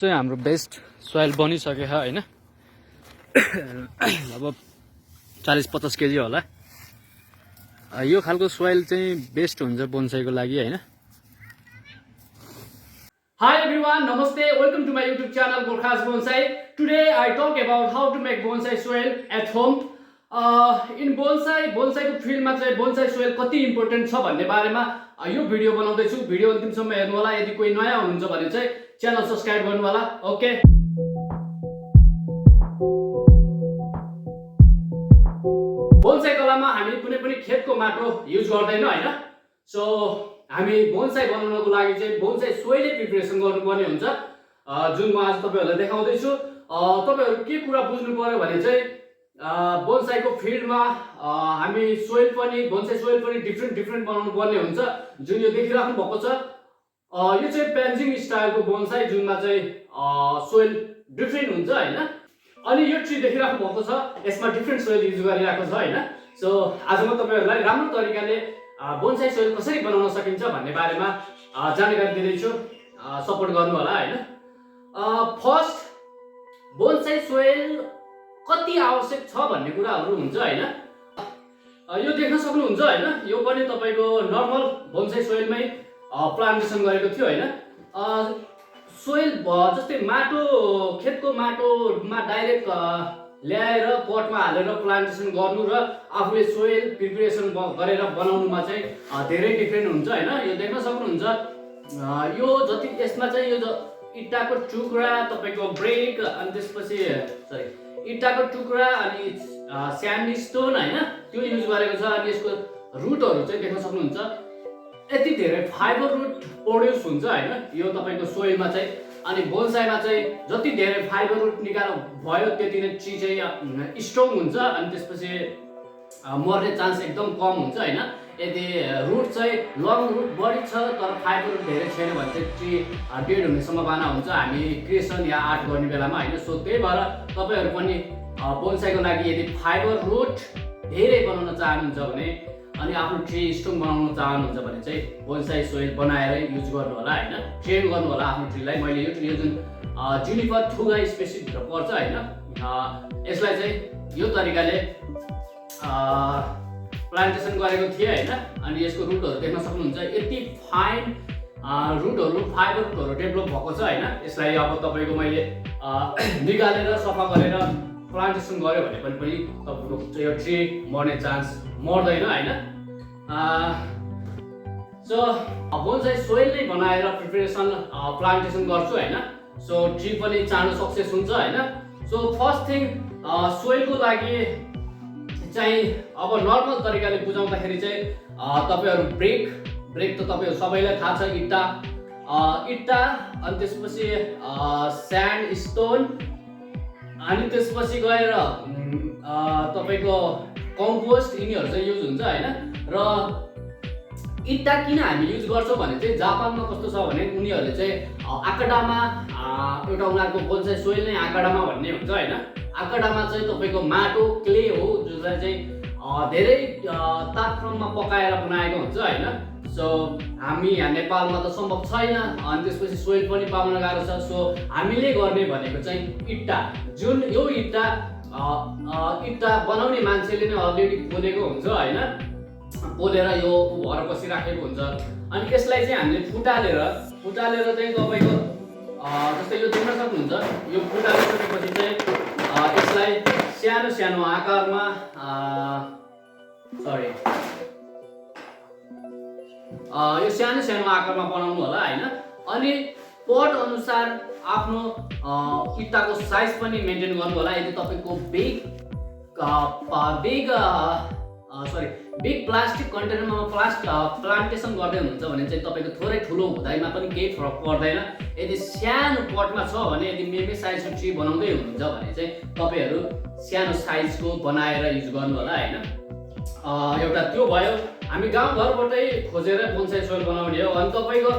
चाहिँ हाम्रो best soil बनिसक्यो हैन। अब 40-50 केजी होला। यो खालको सोइल चाहिँ बेस्ट हुन्छ बोन्साईको लागि हैन। Hi everyone, namaste. Welcome to my YouTube channel Gurkha's Bonsai. Today I talk about how to make bonsai soil at home. In bonsai को फिल्डमा चाहिँ bonsai soil कति इम्पोर्टेन्ट छ भन्ने बारेमा यो भिडियो बनाउँदै छु। भिडियो अन्तिमसम्म हेर्नु होला। यदि कोही नयाँ हुनुहुन्छ भने चाहिँ च्यानल सब्स्क्राइब गर्नु होला। ओके। बोन्साई कलामा हामी कुनै पनि खेतको माटो युज गर्दैन हैन। सो हामी बोन्साई बनाउनको लागि चाहिँ बोन्साई सोइलै प्रिपरेसन गर्नुपर्ने हुन्छ, जुन म आज तपाईहरुलाई देखाउँदै छु। तपाईहरु के कुरा बुझ्नु पर्यो भने चाहिँ बोन्साईको फिल्डमा हामी सोइल पनि बोन्साई सोइल पनि डिफरेन्ट बनाउनु पर्ने हुन्छ। जुन यो देखिराख्नु भएको छ यो चाहिँ पेन्जिङ स्टाइलको बोन्साई, जुनमा चाहिँ सोइल डिफरेन्ट हुन्छ हैन। अनि यो ट्री देखिराख्नु भएको छ, यसमा डिफरेन्ट सोइल युज गरिरहेको छ हैन। सो आज म तपाईहरुलाई राम्रो तरिकाले बोन्साई सोइल कसरी बनाउन सकिन्छ भन्ने बारेमा जानकारी दिँदैछु। सपोर्ट गर्नु होला हैन। फर्स्ट, बोन्साई सोइल कति आवश्यक छ भन्ने कुराहरु हुन्छ हैन। यो देख्न सक्नुहुन्छ हैन। यो पनि तपाईको नर्मल बोन्साई सोइलमै प्लान्टेसन गरेको थियो हैन। सोइल जस्तै माटो खेतको माटोमा डाइरेक्ट ल्याएर पटमा हालेर प्लान्टेसन गर्नु र आफूले सोइल प्रिपरेसन गरेर बनाउनुमा चाहिँ धेरै डिफरेन्ट हुन्छ हैन। यो देख्न सक्नुहुन्छ। यो जति यसमा चाहिँ यो इट्टाको टुक्रा तपाईको ब्रेक अनि त्यसपछि इट्टाको टुक्रा अनि स्यान्डस्टोन हैन, त्यो युज गरेको छ। अनि यसको रुटहरु चाहिँ देख्न सक्नुहुन्छ। यति धेरै फाइबर रुट प्रोड्युस हुन्छ हैन यो तपाईको सोइलमा चाहिँ। अनि बोन्साईमा चाहिँ जति धेरै फाइबर रुट निकाल भयो त्यति नै ट्री चाहिँ स्ट्रङ हुन्छ। अनि त्यसपछि मर्ने चान्स एकदम कम हुन्छ हैन। यदि रुट चाहिँ लङ रुट बढी छ तर फाइबर रुट धेरै छैन भने चाहिँ ट्री डेड हुने सम्भावना हुन्छ हामी क्रिएसन या आर्ट गर्ने बेलामा हैन। सो त्यही भएर तपाईहरु पनि बोन्साईको लागि यदि फाइबर रुट धेरै बनाउन चाहनुहुन्छ भने अनि आफ्नो ट्री स्ट्रङ बनाउन चाहनुहुन्छ भने चाहिँ बोन्साई सोइल बनाएर युज गर्नु होला हैन। ट्रेन गर्नु होला आफ्नो ट्रीलाई। मैले यो जुन जुनिपर थुगा स्पेसिस भित्र पर्छ हैन, यसलाई चाहिँ यो तरिकाले प्लान्टेसन गरेको थिए हैन। अनि यसको रुटहरु देख्न सक्नुहुन्छ। यति फाइन रुटहरु फाइबर रुटहरु डेभलप भएको छ हैन। यसलाई अब तपाईको मैले निकालेर सफा गरेर प्लान्टेसन गर्यो भने पनि तपाईको यो ट्री मर्ने चान्स मर्दैन हैन। सो बोन्साई सोइल नै बनाएर प्रिपरेसन प्लान्टेसन गर्छु हैन। सो ट्री पनि चाँडो सक्सेस हुन्छ हैन। सो फर्स्ट थिङ, सोइलको लागि चाहिँ अब नर्मल तरिकाले बुझाउँदाखेरि चाहिँ तपाईहरु ब्रेक त तपाईहरु सबैलाई थाहा छ। इट्टा अनि त्यसपछि स्यान्ड स्टोन अनि त्यसपछि गएर तपाईको कम्पोस्ट, यिनीहरु चाहिँ युज हुन्छ हैन। र इट्टा किन हामी युज गर्छौं भने चाहिँ जापानमा कस्तो छ भने उनीहरुले चाहिँ आकाडामा एउटा उनीहरुको बोन्साई सोइल नै आकाडामा भन्ने हुन्छ हैन। आकाडामा चाहिँ तपाईको माटो क्ले हो जसलाई चाहिँ धेरै तापक्रममा पकाएर बनाएको हुन्छ हैन। सो हामी यहाँ नेपालमा त सम्भव छैन। अनि त्यसपछि सोइल पनि पाउन गाह्रो छ। सो हामीले गर्ने भनेको चाहिँ इट्टा, जुन यो इट्टा बनाउने मान्छेले नै अलरेडी पोलेको हुन्छ हैन। पोलेर यो भर बसिराखेको हुन्छ। अनि यसलाई चाहिँ हामीले फुटालेर चाहिँ तपाईको जस्तै यो देख्न सक्नुहुन्छ। यो फुटालिसकेपछि चाहिँ यसलाई सानो आकारमा यो सानो आकारमा बनाउनु होला हैन। अनि पट अनुसार आफ्नो इट्टाको साइज पनि मेन्टेन गर्नु होला। यदि तपाईको बिग प्लास्टिक कन्टेनरमा प्लान्टेसन गर्दै हुनुहुन्छ भने चाहिँ तपाईको थोरै ठुलो हुँदाइमा पनि केही फरक पर्दैन। यदि सानो पटमा छ भने यदि मेमे साइजको ट्री बनाउँदै हुनुहुन्छ भने चाहिँ तपाईहरु सानो साइजको बनाएर युज गर्नु होला हैन। एउटा त्यो भयो। हामी गाउँघरबाटै खोजेर बोन्साई सोइल बनाउने हो। अनि तपाईको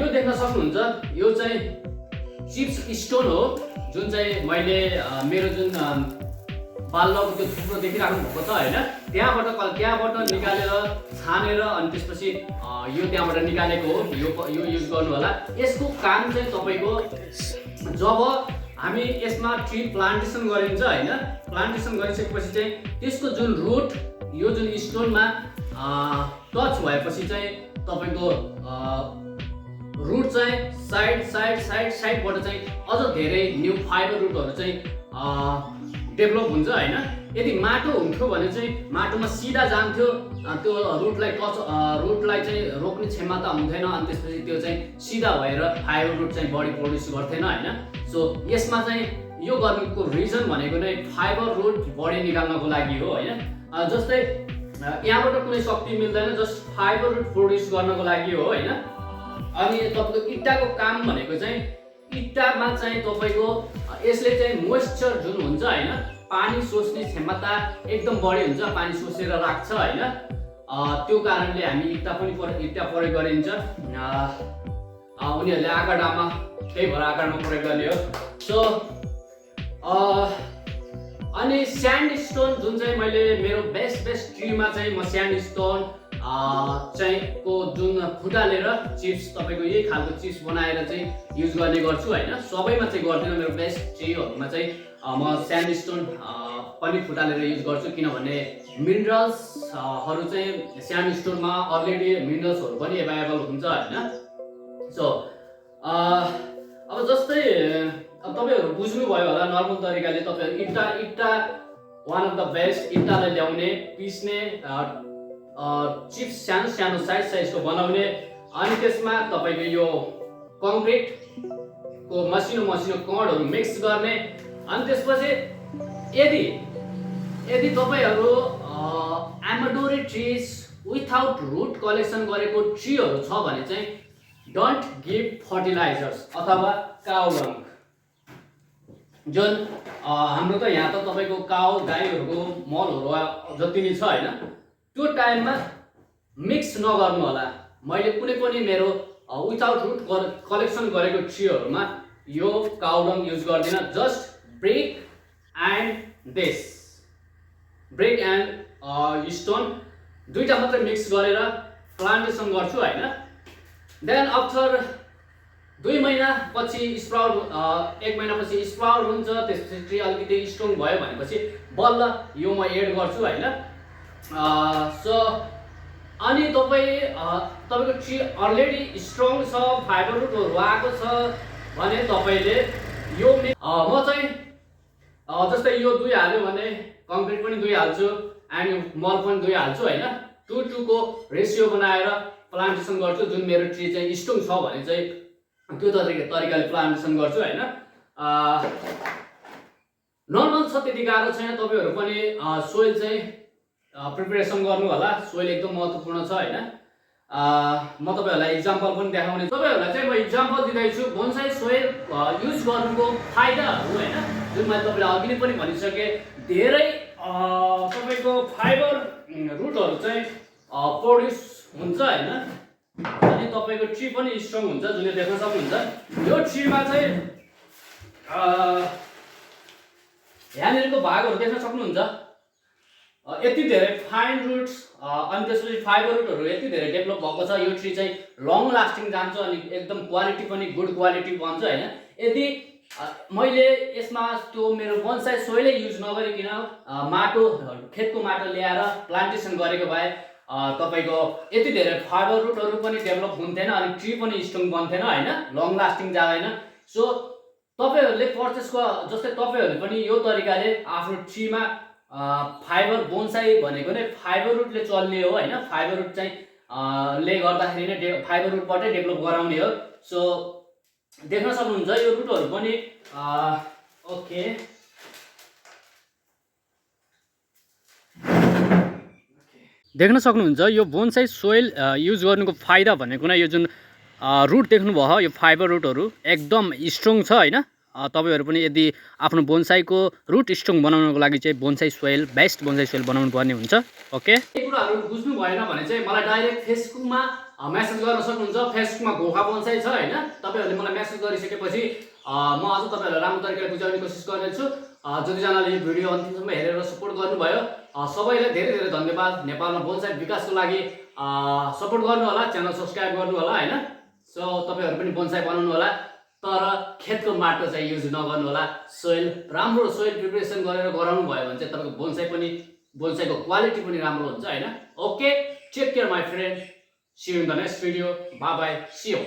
यो देख्न सक्नुहुन्छ। यो चाहिँ चिप्स स्टोन हो, जुन चाहिँ मैले मेरो जुन बाल्नको त्यो थुप्रो देखिराख्नु भएको छ हैन, त्यहाँबाट निकालेर छानेर अनि त्यसपछि यो त्यहाँबाट निकालेको हो, यो युज गर्नु होला। यसको काम चाहिँ तपाईको जब हामी यसमा ट्री प्लान्टेसन गरिन्छ हैन, प्लान्टेसन गरिसकेपछि चाहिँ त्यसको जुन रुट यो जुन स्टोनमा टच भएपछि चाहिँ तपाईको रुट चाहिँ साइडबाट चाहिँ अझ धेरै न्यू फाइबर रुटहरू चाहिँ डेभलप हुन्छ हैन। यदि माटो हुन्थ्यो भने चाहिँ माटोमा सिधा जान्थ्यो, त्यो रुटलाई चाहिँ रोक्ने क्षमता हुन्थेन, अनि त्यसपछि त्यो चाहिँ सिधा भएर फाइबर रुट चाहिँ बढी प्रोड्युस गर्थेन हैन। सो यसमा चाहिँ यो गर्नुको रिजन भनेको नै फाइबर रुट बढी निकाल्नको लागि हो हैन। जस्तै यहाँबाट कुनै शक्ति मिल्दैन, जस्ट फाइबर रुट प्रोड्युस गर्नको लागि हो हैन। अनि तपाईको इट्टाको काम भनेको चाहिँ इट्टामा चाहिँ तपाईको यसले चाहिँ मोइस्चर जुन हुन्छ हैन, पानी सोच्ने क्षमता एकदम बढी हुन्छ, पानी सोचेर राख्छ हैन। त्यो कारणले हामी इट्टा प्रयोग गरिन्छ। उनीहरूले आकारमा त्यही भएर आकारमा प्रयोग गर्ने हो। सो अनि स्यान्ड स्टोन जुन चाहिँ मैले मेरो बेस्ट ट्रीमा चाहिँ म स्यान्ड स्टोन चाहिँ को जुन फुटालेर चिप्स तपाईको यही खालको चिप्स बनाएर चाहिँ युज गर्ने गर्छु हैन। सबैमा चाहिँ गर्दिनँ, मेरो बेस्ट ट्रीहरुमा चाहिँ म स्यान्ड स्टोन पनि फुटालेर युज गर्छु, किनभने मिनरल्सहरु चाहिँ स्यान्ड स्टोनमा अलरेडी मिनरल्सहरु पनि अवेलेबल हुन्छ हैन। सो अब जस्तै अब तपाईहरु बुझ्नुभयो होला, नर्मल तरिकाले तपाईहरु इट्टा वान अफ द बेस्ट, इट्टालाई ल्याउने, पिस्ने, चिप्स सानो साइजको बनाउने, अनि त्यसमा तपाईको यो कङ्क्रिटको मसिनो कणहरु मिक्स गर्ने, अनि त्यसपछि यदि तपाईहरु एमाडोरी ट्रीज विथआउट रुट कलेक्सन गरेको ट्रीहरु छ भने चाहिँ डोन्ट गिभ फर्टिलाइजर्स अथवा काउ डङ। जुन हाम्रो त यहाँ त तपाईको काउ गाईहरुको मलहरु जति नै छ हैन, त्यो टाइममा मिक्स नगर्नु होला। मैले कुनै पनि मेरो विथआउट रुट कलेक्सन गरेको ट्रीहरुमा यो काउ डङ युज गर्दिन। जस्ट ब्रिक एन्ड स्टोन दुईटा मात्रै मिक्स गरेर प्लान्टेसन गर्छु हैन। देन आफ्टर 2 महिनापछि स्प्राउट, 1 महिनापछि स्प्राउट हुन्छ, त्यसपछि ट्री अलिकति स्ट्रङ भयो भनेपछि बल्ल यो म एड गर्छु हैन। सो अनि तपाईको ट्री अलरेडी स्ट्रङ छ, फाइबर रुटहरु आएको छ भने तपाईले यो म चाहिँ जस्तै यो 2 हाल्यो भने कङ्क्रिट पनि 2 हाल्छु एन्ड मल पनि 2 हाल्छु हैन। 2:2 को रेशियो बनाएर प्लान्टेसन गर्छु। जुन मेरो ट्री चाहिँ स्ट्रङ छ भने चाहिँ त्यो तरिकाले प्लान्टेसन गर्छु हैन। नर्मल छ, त्यति गाह्रो छैन। तपाईहरु पनि सोइल चाहिँ प्रिपरेसन गर्नु होला, सोइल एकदम महत्त्वपूर्ण छ हैन। म तपाईहरुलाई एक्जाम्पल पनि देखाउने, तपाईहरुलाई चाहिँ म एक्जाम्पल दिँदैछु बोन्साई सोइल युज गर्नुको फाइदाहरु हैन। जुन मैले तपाईलाई अघि नै पनि भनिसके, धेरै तपाईको फाइबर रुटहरु चाहिँ प्रोड्युस हुन्छ हैन, अनि तपाईको ट्री पनि स्ट्रङ हुन्छ, जुनले देख्न सक्नुहुन्छ। यो ट्रीमा चाहिँ यहाँनिरको भागहरु देख्न सक्नुहुन्छ, यति धेरै फाइन रुट्स अनि त्यसपछि फाइबर रुटहरु यति धेरै डेभलप भएको छ। यो ट्री चाहिँ लङ लास्टिङ जान्छ अनि एकदम क्वालिटी पनि गुड क्वालिटी बन्छ हैन। यदि मैले यसमा त्यो मेरो बोन्साई सोइलै युज नगरिकन खेतको माटो ल्याएर प्लान्टेसन गरेको भए तपाईको यति धेरै फाइबर रुटहरु पनि डेभलप हुन्थेन, अनि ट्री पनि स्ट्रङ बन्थेन हैन, लङ लास्टिङ जाँदैन। सो तपाईहरुले पर्चेसको जस्तै तपाईहरुले पनि यो तरिकाले आफ्नो ट्रीमा फाइबर बोन्साई भनेको नै फाइबर रुटले चल्ने हो हैन। फाइबर रुट चाहिँ ले गर्दाखेरि नै फाइबर रुटबाटै डेभलप गराउने हो। सो देख्न सक्नुहुन्छ यो रुटहरु पनि ओके। देख्न सक्नुहुन्छ यो बोन्साई सोइल युज गर्नुको फाइदा भनेको नै यो जुन रुट देख्नुभयो, यो फाइबर रुटहरु एकदम स्ट्रङ छ हैन। तपाईहरु पनि यदि आफ्नो बोन्साईको रुट स्ट्रङ बनाउनको लागि चाहिँ bonsai soil best bonsai soil बनाउनु पर्ने हुन्छ। ओके, यो कुराहरु बुझ्नु भएन भने चाहिँ मलाई डाइरेक्ट फेसबुकमा मेसेज गर्न सक्नुहुन्छ। फेसबुकमा घोखा बोन्साई छ हैन, तपाईहरुले मलाई मेसेज गरिसकेपछि म अझ तपाईहरुलाई राम्रो तरिकाले बुझाउने कोसिस गर्नेछु। जतिजनाले यो भिडियो अन्तिमसम्म हेरेर सपोर्ट गर्नुभयो सबैलाई धेरै धेरै धन्यवाद। नेपालमा बोन्साई विकासको लागि सपोर्ट गर्नु होला, च्यानल सब्स्क्राइब गर्नु होला हैन। सो तपाईहरु पनि बोन्साई बनाउनु होला, तर खेतको माटो चाहिँ युज नगर्नु होला। सोइल राम्रो सोइल प्रिपरेसन गरेर गराउनु भयो भने चाहिँ तपाईको बोन्साई पनि बोन्साईको क्वालिटी पनि राम्रो हुन्छ हैन। Okay, take care my friend, see you in the next video, bye bye, see you.